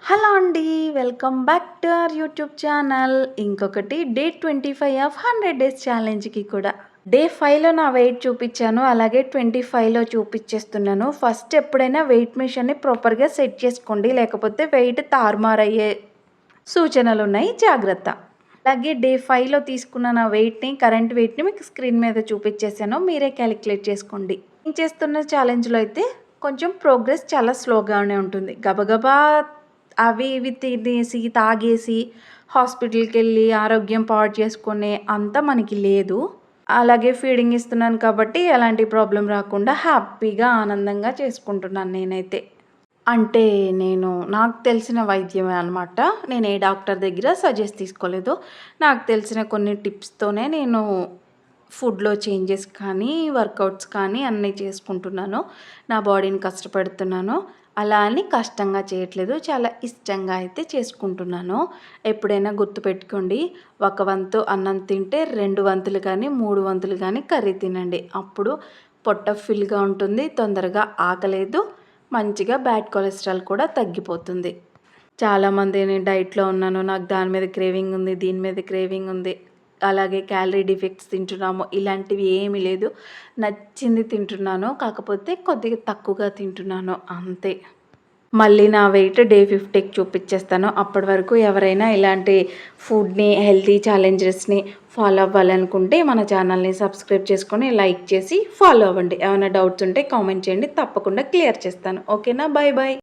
Hello అండి. Welcome back to our YouTube channel. ఇంకొకటి day 25 of 100 days ఛాలెంజ్‌కి కూడా. Day 5లో నా వెయిట్ చూపిచ్చాను. అలాగే 25లో చూపిచ్చేస్తున్నాను. ఫస్ట్ ఎప్పుడైనా వెయిట్ మెషిన్‌ని ప్రాపర్‌గా సెట్ చేసుకోండి. లేకపోతే వెయిట్ తారుమారయ్యే సూచనలున్నాయి. జాగ్రత్త. అలాగే డే 5లో తీసుకున్న నా వెయిట్‌ని, కరెంట్ వెయిట్‌ని మీకు స్క్రీన్ మీద చూపిచ్చేసాను. మీరే క్యాలిక్యులేట్ చేసుకోండి. నేను చేస్తున్న ఛాలెంజ్‌లో అయితే కొంచెం ప్రోగ్రెస్ చాలా స్లోగానే ఉంటుంది. గబగబా అవి ఇవి తినేసి, తాగేసి, హాస్పిటల్‌కెళ్ళి ఆరోగ్యం పాడు చేసుకునే అంత మనకి లేదు. అలాగే ఫీడింగ్ ఇస్తున్నాను కాబట్టి ఎలాంటి ప్రాబ్లమ్ రాకుండా హ్యాపీగా, ఆనందంగా చేసుకుంటున్నాను నేనైతే. అంటే నాకు తెలిసిన వైద్యమే అనమాట. నేను ఏ డాక్టర్ దగ్గర సజెస్ట్ తీసుకోలేదు. నాకు తెలిసిన కొన్ని టిప్స్‌తోనే నేను ఫుడ్‌లో చేంజెస్ కానీ, వర్కౌట్స్ కానీ అన్నీ చేసుకుంటున్నాను. నా బాడీని కష్టపెడుతున్నాను. అలా అని కష్టంగా చేయట్లేదు. చాలా ఇష్టంగా అయితే చేసుకుంటున్నాను. ఎప్పుడైనా గుర్తుపెట్టుకోండి. ఒక వంతు అన్నం తింటే 2 వంతులు కానీ, 3 వంతులు కానీ కర్రీ తినండి. అప్పుడు పొట్ట ఫిల్‌గా ఉంటుంది. తొందరగా ఆకలేదు. మంచిగా బ్యాడ్ కొలెస్ట్రాల్ కూడా తగ్గిపోతుంది. చాలామంది నేను డైట్‌లో ఉన్నాను. నాకు దాని మీద క్రేవింగ్ ఉంది. దీని మీద క్రేవింగ్ ఉంది. అలాగే క్యాలరీ డిఫెక్ట్స్ తింటున్నాము. ఇలాంటివి ఏమీ లేదు. నచ్చింది తింటున్నాను. కాకపోతే కొద్దిగా తక్కువగా తింటున్నాను అంతే. మళ్ళీ నా వెయిట్ డే 50కి చూపిచ్చేస్తాను. అప్పటి వరకు ఎవరైనా ఇలాంటి ఫుడ్‌ని, హెల్తీ ఛాలెంజెస్‌ని ఫాలో అవ్వాలనుకుంటే మన ఛానల్‌ని సబ్స్క్రైబ్ చేసుకొని, లైక్ చేసి ఫాలో అవ్వండి. ఏమైనా డౌట్స్ ఉంటే కామెంట్ చేయండి. తప్పకుండా క్లియర్ చేస్తాను. ఓకేనా? Bye bye.